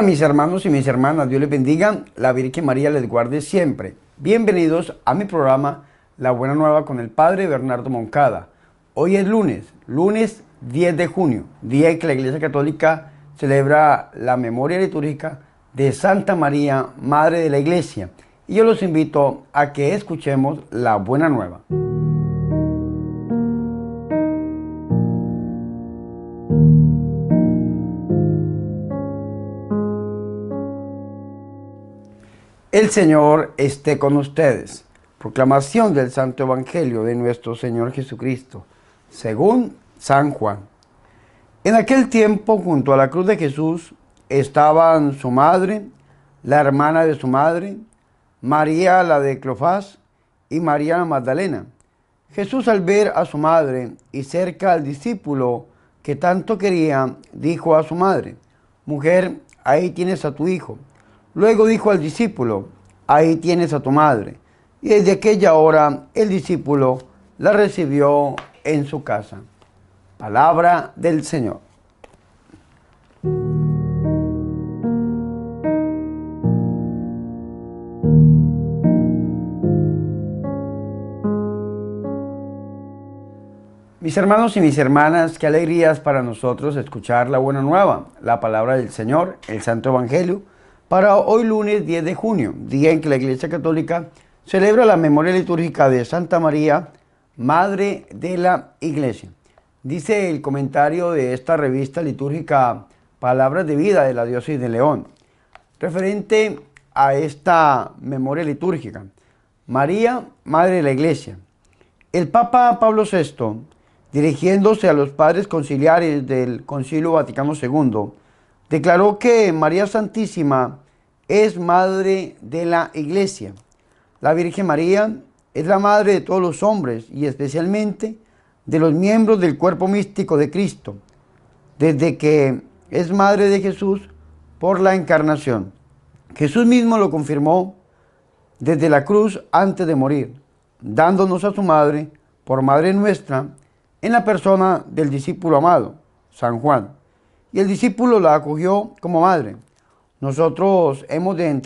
Hola mis hermanos y mis hermanas, Dios les bendiga, la Virgen María les guarde siempre. Bienvenidos a mi programa La Buena Nueva con el Padre Bernardo Moncada. Hoy es lunes 10 de junio, día en que la Iglesia Católica celebra la memoria litúrgica de Santa María, Madre de la Iglesia. Y yo los invito a que escuchemos la Buena Nueva. El Señor esté con ustedes. Proclamación del Santo Evangelio de nuestro Señor Jesucristo, según San Juan. En aquel tiempo, junto a la cruz de Jesús, estaban su madre, la hermana de su madre, María la de Cleofás y María la Magdalena. Jesús, al ver a su madre y cerca al discípulo que tanto quería, dijo a su madre: Mujer, ahí tienes a tu hijo. Luego dijo al discípulo: Ahí tienes a tu madre. Y desde aquella hora el discípulo la recibió en su casa. Palabra del Señor. Mis hermanos y mis hermanas, qué alegrías para nosotros escuchar la buena nueva, la palabra del Señor, el Santo Evangelio, para hoy lunes 10 de junio, día en que la Iglesia Católica celebra la memoria litúrgica de Santa María, Madre de la Iglesia. Dice el comentario de esta revista litúrgica Palabras de Vida de la Diócesis de León, referente a esta memoria litúrgica: María, Madre de la Iglesia. El Papa Pablo VI, dirigiéndose a los padres conciliares del Concilio Vaticano II, declaró que María Santísima es Madre de la Iglesia. La Virgen María es la Madre de todos los hombres y especialmente de los miembros del cuerpo místico de Cristo, desde que es Madre de Jesús por la encarnación. Jesús mismo lo confirmó desde la cruz antes de morir, dándonos a su Madre por Madre nuestra en la persona del discípulo amado, San Juan. Y el discípulo la acogió como madre. Nosotros hemos de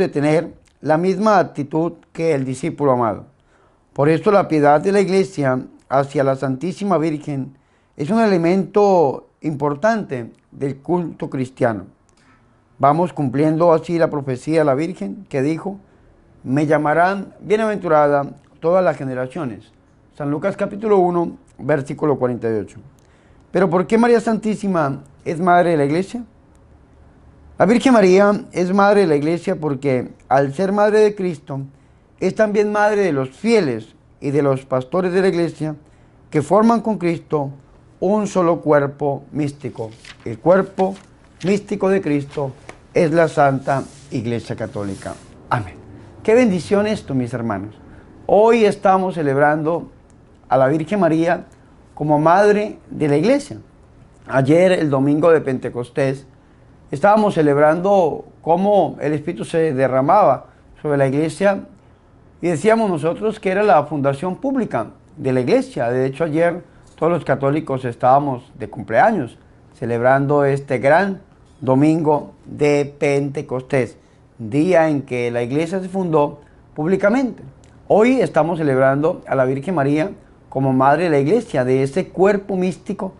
tener la misma actitud que el discípulo amado. Por esto la piedad de la Iglesia hacia la Santísima Virgen es un elemento importante del culto cristiano. Vamos cumpliendo así la profecía de la Virgen que dijo: me llamarán bienaventurada todas las generaciones. San Lucas capítulo 1, versículo 48. Pero ¿por qué María Santísima es Madre de la Iglesia? La Virgen María es Madre de la Iglesia porque, al ser Madre de Cristo, es también Madre de los fieles y de los pastores de la Iglesia que forman con Cristo un solo cuerpo místico. El cuerpo místico de Cristo es la Santa Iglesia Católica. Amén. Qué bendición esto, mis hermanos. Hoy estamos celebrando a la Virgen María como Madre de la Iglesia. Ayer, el domingo de Pentecostés, estábamos celebrando cómo el Espíritu se derramaba sobre la Iglesia y decíamos nosotros que era la fundación pública de la Iglesia. De hecho, ayer todos los católicos estábamos de cumpleaños celebrando este gran domingo de Pentecostés, día en que la Iglesia se fundó públicamente. Hoy estamos celebrando a la Virgen María como Madre de la Iglesia, de ese cuerpo místico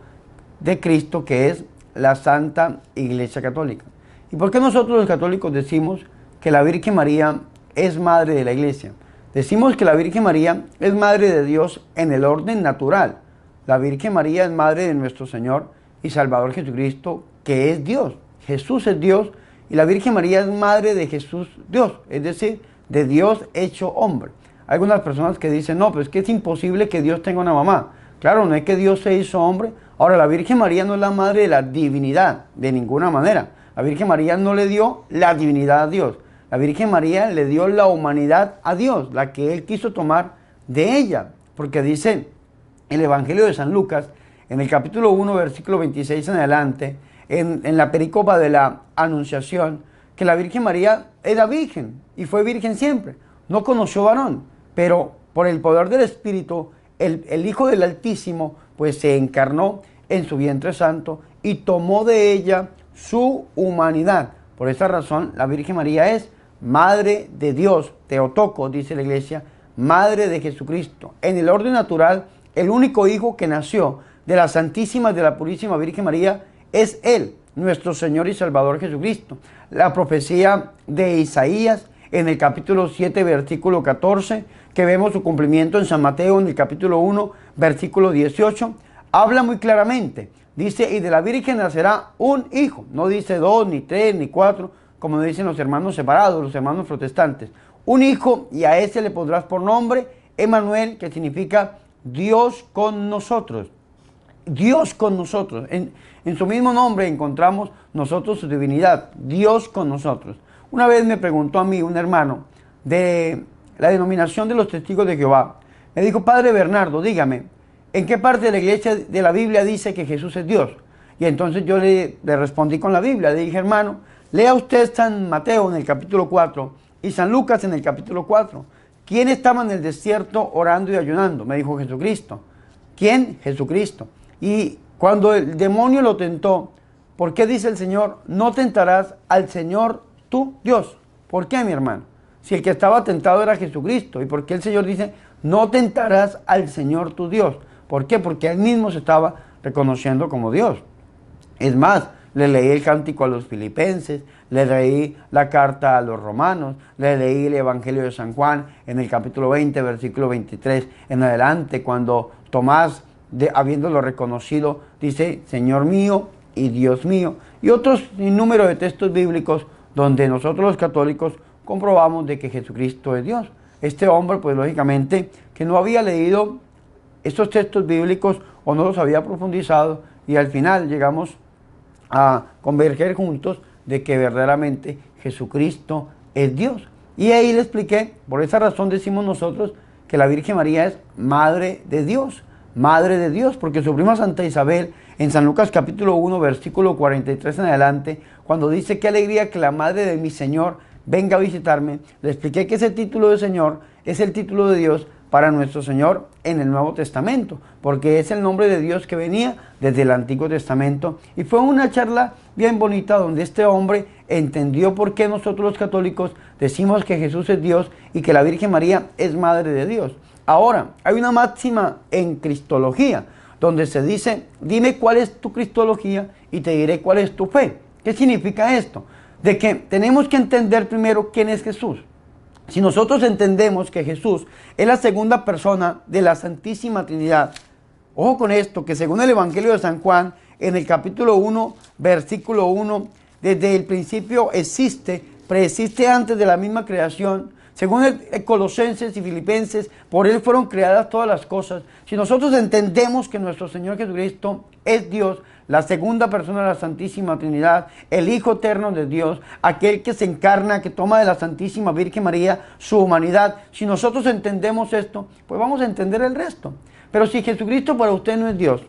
de Cristo que es la Santa Iglesia Católica. ¿Y por qué nosotros los católicos decimos que la Virgen María es Madre de la Iglesia? Decimos que la Virgen María es Madre de Dios en el orden natural. La Virgen María es Madre de nuestro Señor y Salvador Jesucristo, que es Dios. Jesús es Dios y la Virgen María es Madre de Jesús Dios, es decir, de Dios hecho hombre. Hay algunas personas que dicen: no, pero es que es imposible que Dios tenga una mamá. Claro, no es que Dios se hizo hombre. Ahora, la Virgen María no es la madre de la divinidad, de ninguna manera. La Virgen María no le dio la divinidad a Dios. La Virgen María le dio la humanidad a Dios, la que Él quiso tomar de ella. Porque dice el Evangelio de San Lucas, en el capítulo 1, versículo 26 en adelante, en la pericopa de la Anunciación, que la Virgen María era virgen y fue virgen siempre. No conoció varón, pero por el poder del Espíritu, el Hijo del Altísimo, pues se encarnó en su vientre santo y tomó de ella su humanidad. Por esta razón, la Virgen María es Madre de Dios, Teotocos, dice la Iglesia, Madre de Jesucristo. En el orden natural, el único hijo que nació de la Santísima y de la Purísima Virgen María es Él, nuestro Señor y Salvador Jesucristo. La profecía de Isaías en el capítulo 7, versículo 14, que vemos su cumplimiento en San Mateo en el capítulo 1, versículo 18, habla muy claramente. Dice, y de la Virgen nacerá un hijo. No dice 2, ni 3, ni 4, como dicen los hermanos separados, los hermanos protestantes. Un hijo, y a ese le pondrás por nombre Emmanuel, que significa Dios con nosotros. Dios con nosotros. En su mismo nombre encontramos nosotros su divinidad. Dios con nosotros. Una vez me preguntó a mí un hermano de la denominación de los Testigos de Jehová. Me dijo, Padre Bernardo, dígame, ¿en qué parte de la iglesia de la Biblia dice que Jesús es Dios? Y entonces yo le respondí con la Biblia. Le dije, hermano, lea usted San Mateo en el capítulo 4 y San Lucas en el capítulo 4. ¿Quién estaba en el desierto orando y ayunando? Me dijo Jesucristo. ¿Quién? Jesucristo. Y cuando el demonio lo tentó, ¿por qué dice el Señor, no tentarás al Señor tu Dios? ¿Por qué, mi hermano? Si el que estaba tentado era Jesucristo. ¿Y por qué el Señor dice, no tentarás al Señor tu Dios? ¿Por qué? Porque Él mismo se estaba reconociendo como Dios. Es más, le leí el cántico a los filipenses, le leí la carta a los romanos, le leí el Evangelio de San Juan en el capítulo 20, versículo 23 en adelante, cuando Tomás, habiéndolo reconocido, dice, Señor mío y Dios mío. Y otros sinnúmero de textos bíblicos donde nosotros los católicos comprobamos de que Jesucristo es Dios. Este hombre, pues lógicamente, que no había leído estos textos bíblicos o no los había profundizado, y al final llegamos a converger juntos de que verdaderamente Jesucristo es Dios. Y ahí le expliqué, por esa razón decimos nosotros que la Virgen María es Madre de Dios, porque su prima Santa Isabel, en San Lucas capítulo 1, versículo 43 en adelante, cuando dice, qué alegría que la Madre de mi Señor venga a visitarme, le expliqué que ese título de Señor es el título de Dios para nuestro Señor en el Nuevo Testamento, porque es el nombre de Dios que venía desde el Antiguo Testamento. Y fue una charla bien bonita donde este hombre entendió por qué nosotros los católicos decimos que Jesús es Dios y que la Virgen María es Madre de Dios. Ahora, hay una máxima en Cristología, donde se dice, dime cuál es tu Cristología y te diré cuál es tu fe. ¿Qué significa esto? De que tenemos que entender primero quién es Jesús. Si nosotros entendemos que Jesús es la segunda persona de la Santísima Trinidad, ojo con esto, que según el Evangelio de San Juan, en el capítulo 1, versículo 1, desde el principio existe, preexiste antes de la misma creación. Según el Colosenses y Filipenses, por Él fueron creadas todas las cosas. Si nosotros entendemos que nuestro Señor Jesucristo es Dios, la segunda persona de la Santísima Trinidad, el Hijo eterno de Dios, aquel que se encarna, que toma de la Santísima Virgen María su humanidad, si nosotros entendemos esto, pues vamos a entender el resto. Pero si Jesucristo para usted no es Dios,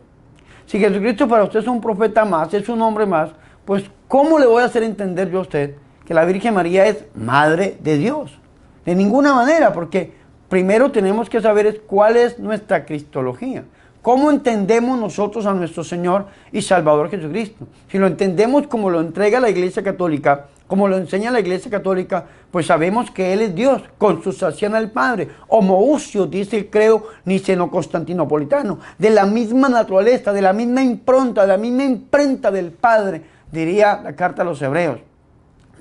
si Jesucristo para usted es un profeta más, es un hombre más, pues ¿cómo le voy a hacer entender yo a usted que la Virgen María es Madre de Dios? De ninguna manera, porque primero tenemos que saber cuál es nuestra cristología. ¿Cómo entendemos nosotros a nuestro Señor y Salvador Jesucristo? Si lo entendemos como lo entrega la Iglesia Católica, como lo enseña la Iglesia Católica, pues sabemos que Él es Dios, consustancial al Padre, homoousios, dice el credo niceno-constantinopolitano, de la misma naturaleza, de la misma impronta, de la misma imprenta del Padre, diría la carta a los Hebreos.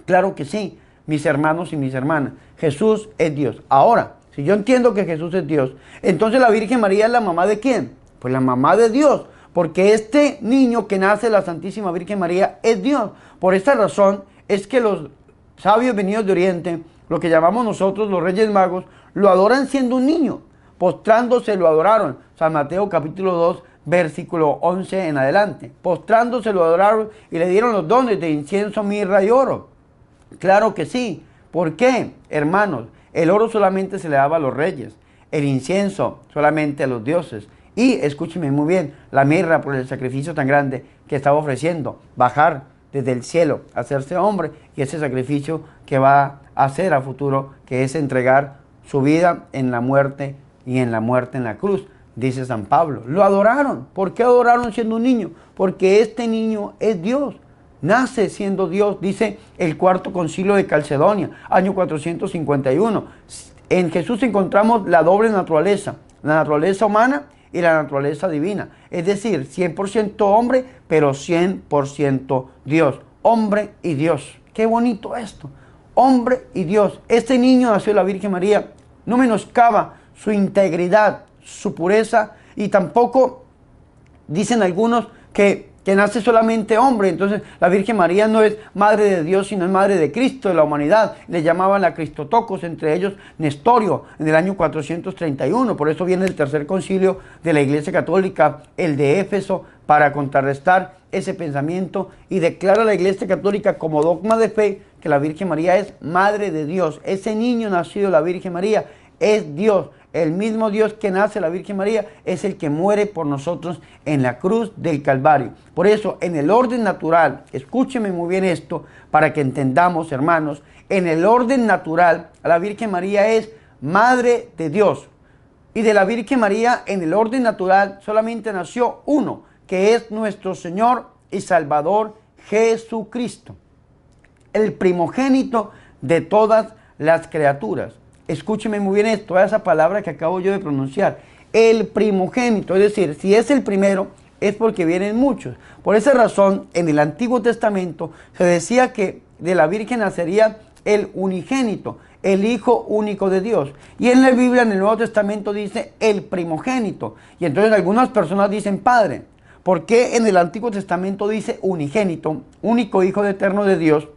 Claro que sí, mis hermanos y mis hermanas, Jesús es Dios. Ahora, si yo entiendo que Jesús es Dios, entonces la Virgen María es la mamá ¿de quién? Pues la mamá de Dios, porque este niño que nace de la Santísima Virgen María es Dios. Por esta razón es que los sabios venidos de Oriente, lo que llamamos nosotros los Reyes Magos, lo adoran siendo un niño. Postrándose lo adoraron. San Mateo capítulo 2, versículo 11 en adelante. Postrándose lo adoraron y le dieron los dones de incienso, mirra y oro. Claro que sí. ¿Por qué, hermanos? El oro solamente se le daba a los reyes, el incienso solamente a los dioses. Y, escúcheme muy bien, la mirra por el sacrificio tan grande que estaba ofreciendo, bajar desde el cielo, hacerse hombre, y ese sacrificio que va a hacer a futuro, que es entregar su vida en la muerte y en la muerte en la cruz, dice San Pablo. Lo adoraron. ¿Por qué adoraron siendo un niño? Porque este niño es Dios. nace siendo Dios, dice el Cuarto Concilio de Calcedonia, año 451. En Jesús encontramos la doble naturaleza, la naturaleza humana y la naturaleza divina. Es decir, 100% hombre, pero 100% Dios. Hombre y Dios. Qué bonito esto. Hombre y Dios. Este niño nació de la Virgen María. No menoscaba su integridad, su pureza, y tampoco dicen algunos que nace solamente hombre. Entonces la Virgen María no es madre de Dios, sino es madre de Cristo, de la humanidad. Le llamaban la Cristotocos, entre ellos Nestorio, en el año 431. Por eso viene el tercer concilio de la Iglesia Católica, el de Éfeso, para contrarrestar ese pensamiento, y declara la Iglesia Católica como dogma de fe que la Virgen María es madre de Dios. Ese niño nacido de la Virgen María es Dios. El mismo Dios que nace la Virgen María es el que muere por nosotros en la cruz del Calvario. Por eso, en el orden natural, escúcheme muy bien esto para que entendamos, hermanos, en el orden natural, la Virgen María es madre de Dios. Y de la Virgen María, en el orden natural, solamente nació uno, que es nuestro Señor y Salvador Jesucristo, el primogénito de todas las criaturas. Escúcheme muy bien esto, esa palabra que acabo yo de pronunciar, el primogénito. Es decir, si es el primero, es porque vienen muchos. Por esa razón, en el Antiguo Testamento se decía que de la Virgen nacería el unigénito, el Hijo único de Dios. Y en la Biblia, en el Nuevo Testamento, dice el primogénito. Y entonces algunas personas dicen, Padre, ¿por qué en el Antiguo Testamento dice unigénito, único Hijo eterno de Dios?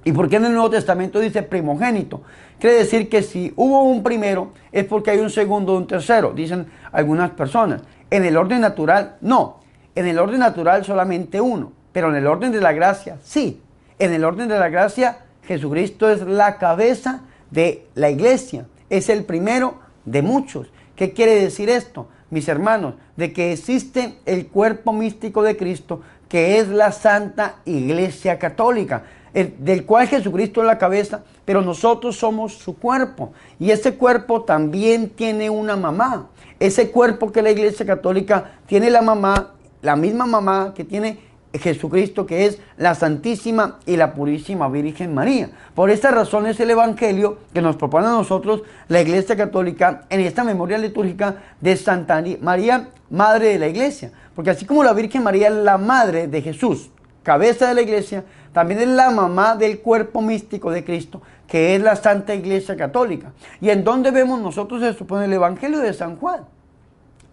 ¿Y por qué en el Nuevo Testamento dice primogénito? Quiere decir que si hubo un primero, es porque hay un segundo o un tercero, dicen algunas personas. En el orden natural, no. En el orden natural solamente uno. Pero en el orden de la gracia, sí. En el orden de la gracia, Jesucristo es la cabeza de la iglesia. Es el primero de muchos. ¿Qué quiere decir esto, mis hermanos? De que existe el cuerpo místico de Cristo, que es la Santa Iglesia Católica, del cual Jesucristo es la cabeza, pero nosotros somos su cuerpo. Y ese cuerpo también tiene una mamá. Ese cuerpo que la Iglesia Católica tiene la mamá, la misma mamá que tiene Jesucristo, que es la Santísima y la Purísima Virgen María. Por esta razón es el Evangelio que nos propone a nosotros la Iglesia Católica en esta memoria litúrgica de Santa María, Madre de la Iglesia. Porque así como la Virgen María es la madre de Jesús, cabeza de la Iglesia, también es la mamá del cuerpo místico de Cristo, que es la Santa Iglesia Católica. ¿Y en dónde vemos nosotros esto? Pues en el Evangelio de San Juan.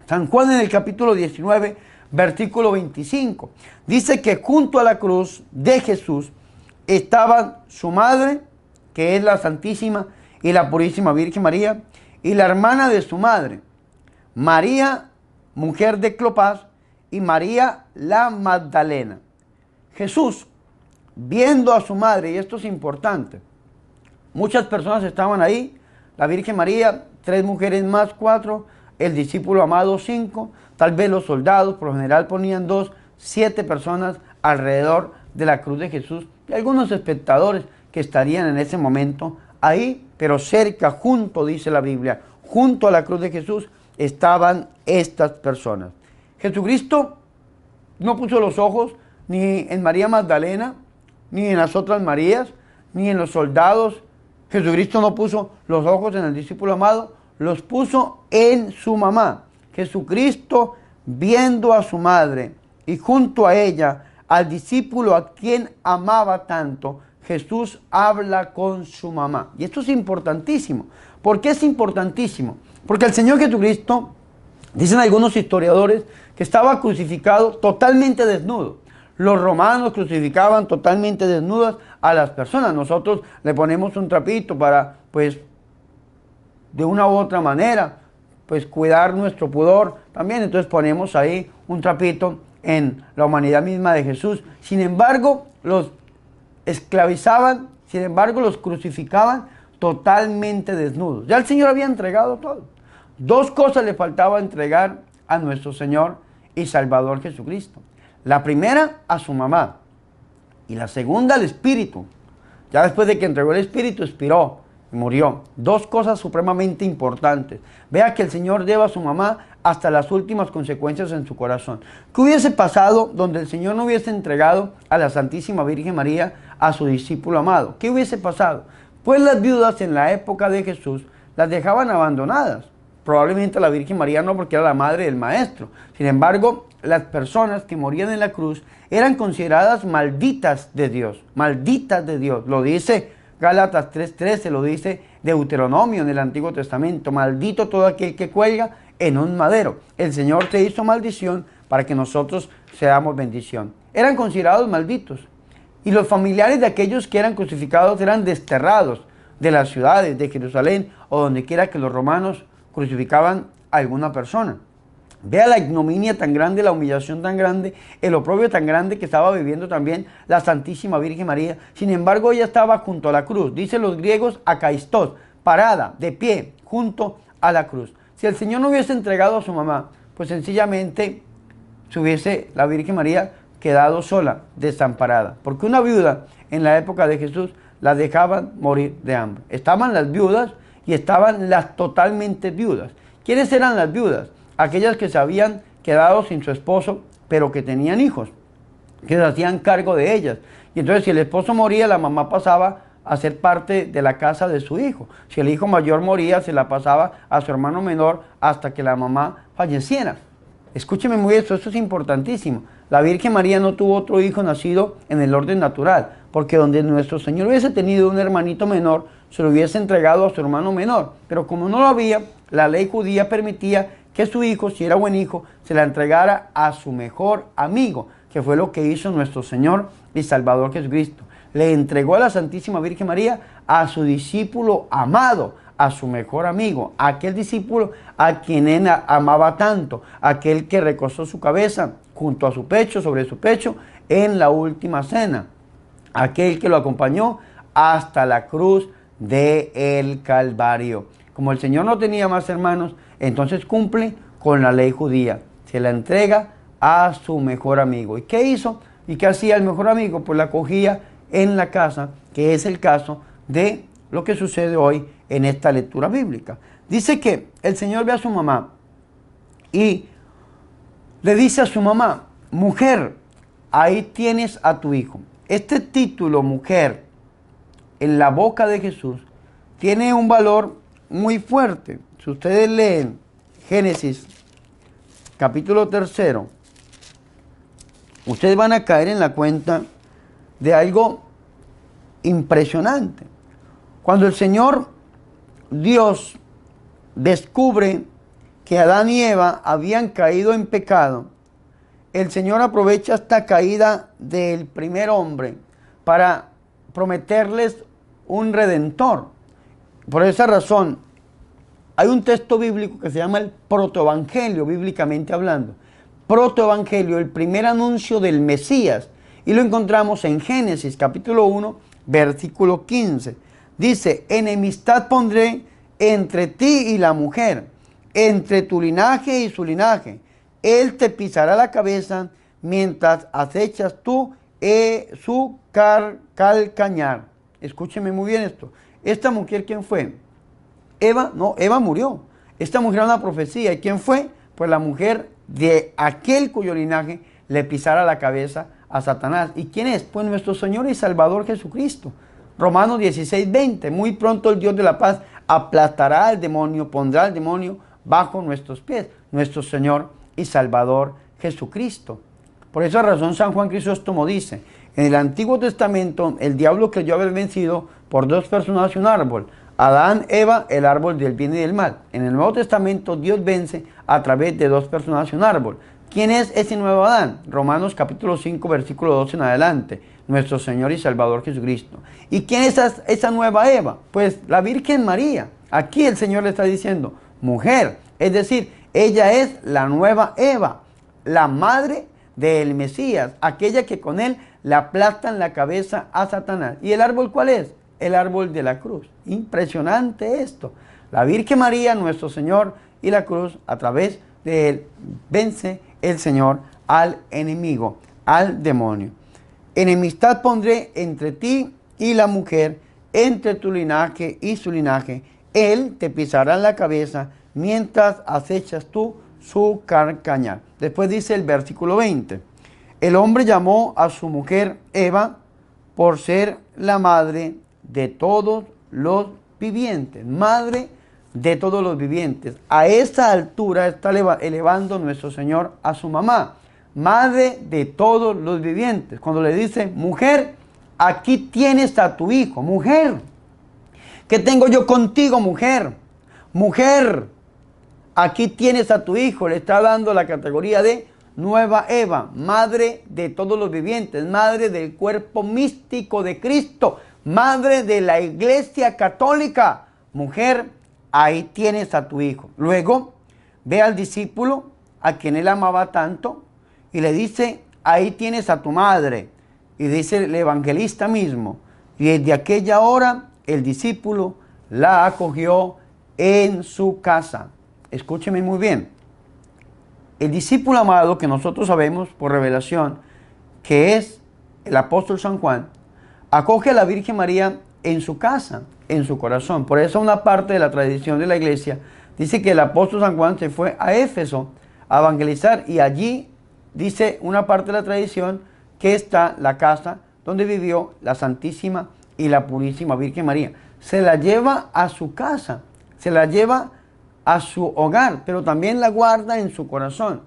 San Juan, en el capítulo 19, versículo 25, dice que junto a la cruz de Jesús estaban su madre, que es la Santísima y la Purísima Virgen María, y la hermana de su madre, María, mujer de Clopas, y María la Magdalena. Jesús, viendo a su madre, y esto es importante, muchas personas estaban ahí, la Virgen María, 3 mujeres más 4, el discípulo amado 5, tal vez los soldados, por lo general ponían 2, 7 personas alrededor de la cruz de Jesús, y algunos espectadores que estarían en ese momento ahí, pero cerca, junto, dice la Biblia, junto a la cruz de Jesús estaban estas personas. Jesucristo no puso los ojos ni en María Magdalena, ni en las otras Marías, ni en los soldados. Jesucristo no puso los ojos en el discípulo amado, los puso en su mamá. Jesucristo, viendo a su madre y junto a ella al discípulo a quien amaba tanto, Jesús habla con su mamá. Y esto es importantísimo. ¿Por qué es importantísimo? Porque el Señor Jesucristo, dicen algunos historiadores, que estaba crucificado totalmente desnudo. Los romanos crucificaban totalmente desnudas a las personas. Nosotros le ponemos un trapito para, pues, de una u otra manera, pues, cuidar nuestro pudor también. Entonces ponemos ahí un trapito en la humanidad misma de Jesús. Sin embargo, los esclavizaban, sin embargo, los crucificaban totalmente desnudos. Ya el Señor había entregado todo. 2 cosas le faltaba entregar a nuestro Señor y Salvador Jesucristo. La primera, a su mamá, y la segunda, al Espíritu. Ya después de que entregó el Espíritu, expiró. murió. Dos cosas supremamente importantes. Vea que el Señor lleva a su mamá hasta las últimas consecuencias en su corazón. ¿Qué hubiese pasado donde el Señor no hubiese entregado a la Santísima Virgen María a su discípulo amado? ¿Qué hubiese pasado? Pues las viudas en la época de Jesús las dejaban abandonadas. Probablemente la Virgen María no, porque era la madre del Maestro. Sin embargo, las personas que morían en la cruz eran consideradas malditas de Dios. Malditas de Dios. Lo dice Gálatas 3:13, lo dice Deuteronomio en el Antiguo Testamento. Maldito todo aquel que cuelga en un madero. El Señor te hizo maldición para que nosotros seamos bendición. Eran considerados malditos. Y los familiares de aquellos que eran crucificados eran desterrados de las ciudades, de Jerusalén o donde quiera que los romanos crucificaban a alguna persona. Vea la ignominia tan grande, la humillación tan grande, el oprobio tan grande que estaba viviendo también la Santísima Virgen María. Sin embargo, ella estaba junto a la cruz. Dicen los griegos, akaistos, parada, de pie, junto a la cruz. Si el Señor no hubiese entregado a su mamá, pues sencillamente se hubiese la Virgen María quedado sola, desamparada. Porque una viuda en la época de Jesús la dejaban morir de hambre. Estaban las viudas y estaban las totalmente viudas. ¿Quiénes eran las viudas? Aquellas que se habían quedado sin su esposo, pero que tenían hijos, que se hacían cargo de ellas. Y entonces si el esposo moría, la mamá pasaba a ser parte de la casa de su hijo. Si el hijo mayor moría, se la pasaba a su hermano menor hasta que la mamá falleciera. Escúcheme muy esto es importantísimo. La Virgen María no tuvo otro hijo nacido en el orden natural, porque donde nuestro Señor hubiese tenido un hermanito menor, se lo hubiese entregado a su hermano menor. Pero como no lo había, la ley judía permitía que su hijo, si era buen hijo, se la entregara a su mejor amigo, que fue lo que hizo nuestro Señor y Salvador Jesucristo. Le entregó a la Santísima Virgen María a su discípulo amado, a su mejor amigo, a aquel discípulo a quien él amaba tanto, aquel que recostó su cabeza junto a su pecho, sobre su pecho, en la última cena, aquel que lo acompañó hasta la cruz del Calvario. Como el Señor no tenía más hermanos, entonces cumple con la ley judía. Se la entrega a su mejor amigo. ¿Y qué hizo? ¿Y qué hacía el mejor amigo? Pues la acogía en la casa, que es el caso de lo que sucede hoy en esta lectura bíblica. Dice que el Señor ve a su mamá y le dice a su mamá, mujer, ahí tienes a tu hijo. Este título, mujer, en la boca de Jesús, tiene un valor muy fuerte. Si ustedes leen Génesis, capítulo 3, ustedes van a caer en la cuenta de algo impresionante. Cuando el Señor Dios descubre que Adán y Eva habían caído en pecado, el Señor aprovecha esta caída del primer hombre para prometerles un redentor. Por esa razón, hay un texto bíblico que se llama el protoevangelio, bíblicamente hablando. Protoevangelio, el primer anuncio del Mesías. Y lo encontramos en Génesis, capítulo 1, versículo 15. Dice, enemistad pondré entre ti y la mujer, entre tu linaje y su linaje. Él te pisará la cabeza mientras acechas tú su calcañar. Escúcheme muy bien esto. ¿Esta mujer quién fue? Eva, no, Eva murió. Esta mujer era una profecía. ¿Y quién fue? Pues la mujer de aquel cuyo linaje le pisara la cabeza a Satanás. ¿Y quién es? Pues nuestro Señor y Salvador Jesucristo. Romanos 16:20. Muy pronto el Dios de la paz aplastará al demonio, pondrá al demonio bajo nuestros pies. Nuestro Señor y Salvador Jesucristo. Por esa razón San Juan Crisóstomo dice, en el Antiguo Testamento el diablo creyó haber vencido por dos personas y un árbol. Adán, Eva, el árbol del bien y del mal. En el Nuevo Testamento Dios vence a través de dos personas y un árbol. ¿Quién es ese nuevo Adán? Romanos capítulo 5, versículo 12 en adelante. Nuestro Señor y Salvador Jesucristo. ¿Y quién es esa nueva Eva? Pues la Virgen María. Aquí el Señor le está diciendo, mujer. Es decir, ella es la nueva Eva, la madre del Mesías, aquella que con él le aplastan la cabeza a Satanás. ¿Y el árbol cuál es? El árbol de la cruz. Impresionante esto. La Virgen María, nuestro Señor, y la cruz, a través de él, vence el Señor al enemigo, al demonio. Enemistad pondré entre ti y la mujer, entre tu linaje y su linaje. Él te pisará en la cabeza mientras acechas tú su carcañal. Después dice el versículo 20. El hombre llamó a su mujer Eva por ser la madre de todos los vivientes. Madre de todos los vivientes. A esa altura está elevando nuestro Señor a su mamá. Madre de todos los vivientes. Cuando le dice, mujer, aquí tienes a tu hijo. Mujer, ¿qué tengo yo contigo, mujer? Mujer, aquí tienes a tu hijo. Le está dando la categoría de nueva Eva, madre de todos los vivientes, madre del cuerpo místico de Cristo, madre de la Iglesia Católica. Mujer, ahí tienes a tu hijo. Luego ve al discípulo a quien él amaba tanto y le dice, ahí tienes a tu madre. Y dice el evangelista mismo, y desde aquella hora el discípulo la acogió en su casa. Escúcheme muy bien. El discípulo amado que nosotros sabemos por revelación que es el apóstol San Juan, acoge a la Virgen María en su casa, en su corazón. Por eso una parte de la tradición de la iglesia dice que el apóstol San Juan se fue a Éfeso a evangelizar y allí dice una parte de la tradición que está la casa donde vivió la Santísima y la Purísima Virgen María. Se la lleva a su casa, se la lleva a su hogar, pero también la guarda en su corazón.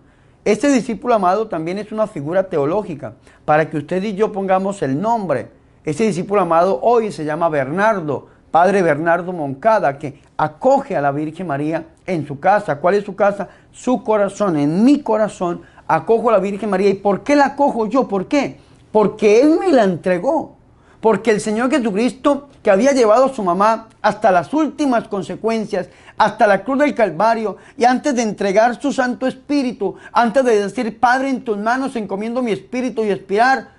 Este discípulo amado también es una figura teológica para que usted y yo pongamos el nombre. Este discípulo amado hoy se llama Bernardo, Padre Bernardo Moncada, que acoge a la Virgen María en su casa. ¿Cuál es su casa? Su corazón. En mi corazón acojo a la Virgen María. ¿Y por qué la acojo yo? ¿Por qué? Porque Él me la entregó. Porque el Señor Jesucristo, que había llevado a su mamá hasta las últimas consecuencias, hasta la cruz del Calvario, y antes de entregar su Santo Espíritu, antes de decir, Padre, en tus manos encomiendo mi espíritu y expirar,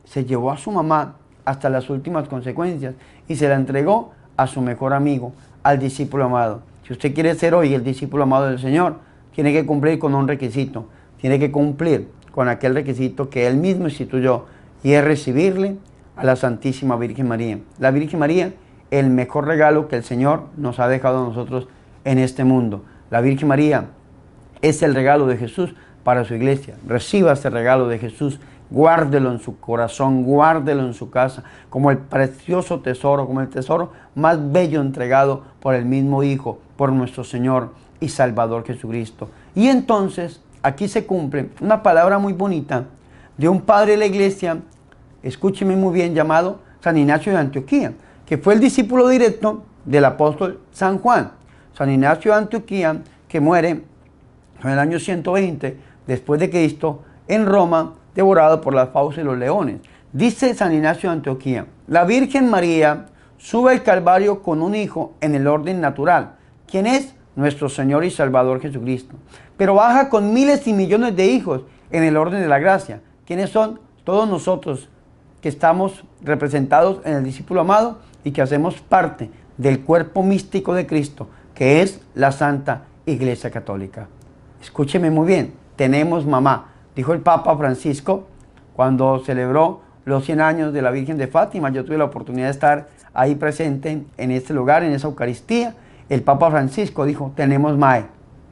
se llevó a su mamá hasta las últimas consecuencias y se la entregó a su mejor amigo, al discípulo amado. Si usted quiere ser hoy el discípulo amado del Señor, tiene que cumplir con un requisito, tiene que cumplir con aquel requisito que Él mismo instituyó, y es recibirle a la Santísima Virgen María. La Virgen María, el mejor regalo que el Señor nos ha dejado a nosotros en este mundo. La Virgen María es el regalo de Jesús para su iglesia. Reciba este regalo de Jesús, guárdelo en su corazón, guárdelo en su casa, como el precioso tesoro, como el tesoro más bello entregado por el mismo Hijo, por nuestro Señor y Salvador Jesucristo. Y entonces, aquí se cumple una palabra muy bonita de un padre de la iglesia, escúcheme muy bien, llamado San Ignacio de Antioquía, que fue el discípulo directo del apóstol San Juan. San Ignacio de Antioquía, que muere en el año 120 después de Cristo en Roma, devorado por las fauces y los leones. Dice San Ignacio de Antioquía, la Virgen María sube al Calvario con un hijo en el orden natural, quien es nuestro Señor y Salvador Jesucristo, pero baja con miles y millones de hijos en el orden de la gracia, quienes son todos nosotros que estamos representados en el discípulo amado y que hacemos parte del cuerpo místico de Cristo, que es la Santa Iglesia Católica. Escúcheme muy bien, tenemos mamá. Dijo el Papa Francisco cuando celebró los 100 años de la Virgen de Fátima. Yo tuve la oportunidad de estar ahí presente en este lugar, en esa Eucaristía. El Papa Francisco dijo, tenemos mae,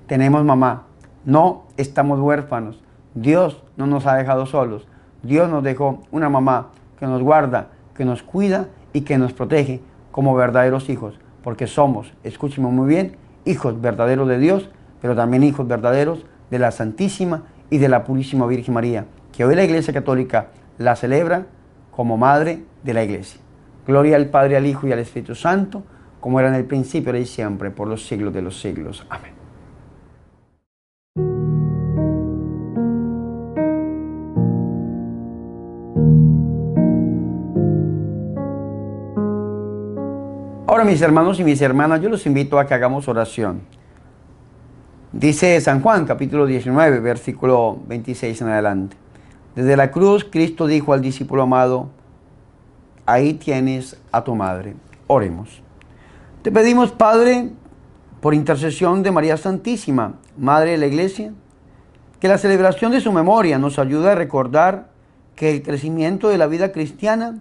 tenemos mamá, no estamos huérfanos. Dios no nos ha dejado solos. Dios nos dejó una mamá que nos guarda, que nos cuida y que nos protege como verdaderos hijos. Porque somos, escúcheme muy bien, hijos verdaderos de Dios, pero también hijos verdaderos de la Santísima y de la Purísima Virgen María, que hoy la Iglesia Católica la celebra como Madre de la Iglesia. Gloria al Padre, al Hijo y al Espíritu Santo, como era en el principio, ahora y siempre, por los siglos de los siglos. Amén. Ahora, mis hermanos y mis hermanas, yo los invito a que hagamos oración. Dice San Juan, capítulo 19, versículo 26 en adelante. Desde la cruz, Cristo dijo al discípulo amado, ahí tienes a tu madre. Oremos. Te pedimos, Padre, por intercesión de María Santísima, Madre de la Iglesia, que la celebración de su memoria nos ayude a recordar que el crecimiento de la vida cristiana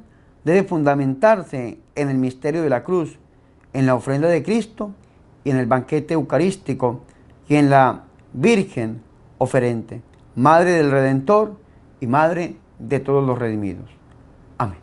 debe fundamentarse en el misterio de la cruz, en la ofrenda de Cristo y en el banquete eucarístico y en la Virgen oferente, Madre del Redentor y Madre de todos los redimidos. Amén.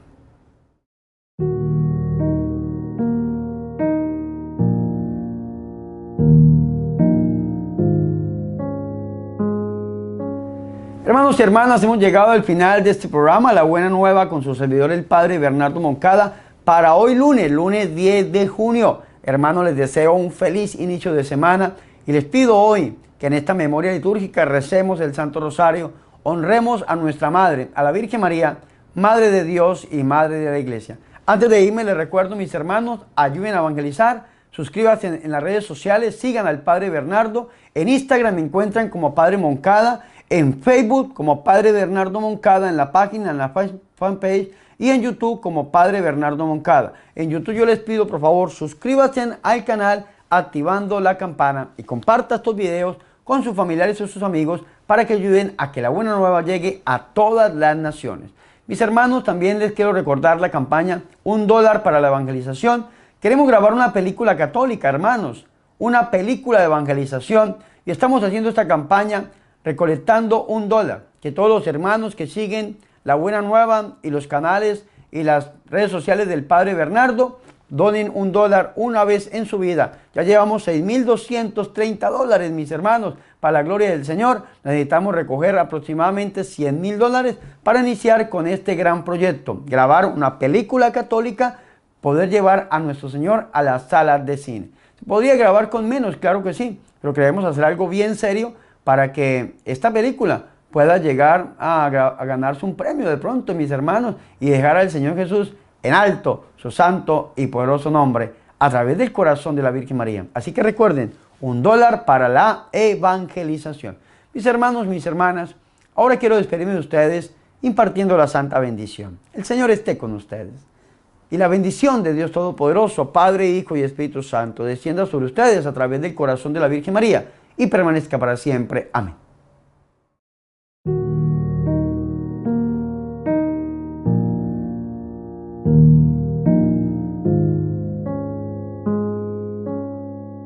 Hermanos y hermanas, hemos llegado al final de este programa, La Buena Nueva, con su servidor el Padre Bernardo Moncada, para hoy lunes 10 de junio. Hermanos, les deseo un feliz inicio de semana y les pido hoy que en esta memoria litúrgica recemos el Santo Rosario, honremos a nuestra Madre, a la Virgen María, Madre de Dios y Madre de la Iglesia. Antes de irme, les recuerdo, mis hermanos, ayuden a evangelizar, suscríbanse en las redes sociales, sigan al Padre Bernardo, en Instagram me encuentran como Padre Moncada, en Facebook como Padre Bernardo Moncada, en la página, en la fanpage, y en YouTube como Padre Bernardo Moncada. En YouTube yo les pido, por favor, suscríbanse al canal activando la campana y comparta estos videos con sus familiares y sus amigos para que ayuden a que la buena nueva llegue a todas las naciones. Mis hermanos, también les quiero recordar la campaña $1 para la evangelización. Queremos grabar una película católica, hermanos, una película de evangelización, y estamos haciendo esta campaña recolectando $1, que todos los hermanos que siguen La Buena Nueva y los canales y las redes sociales del Padre Bernardo donen $1 una vez en su vida. Ya llevamos $6,230, mis hermanos, para la gloria del Señor. Necesitamos recoger aproximadamente $100,000 para iniciar con este gran proyecto, grabar una película católica, poder llevar a nuestro Señor a las salas de cine. ¿Se podría grabar con menos? Claro que sí, pero queremos hacer algo bien serio para que esta película pueda llegar a ganarse un premio de pronto, mis hermanos, y dejar al Señor Jesús en alto su santo y poderoso nombre a través del corazón de la Virgen María. Así que recuerden, $1 para la evangelización. Mis hermanos, mis hermanas, ahora quiero despedirme de ustedes impartiendo la santa bendición. El Señor esté con ustedes. Y la bendición de Dios Todopoderoso, Padre, Hijo y Espíritu Santo, descienda sobre ustedes a través del corazón de la Virgen María y permanezca para siempre. Amén.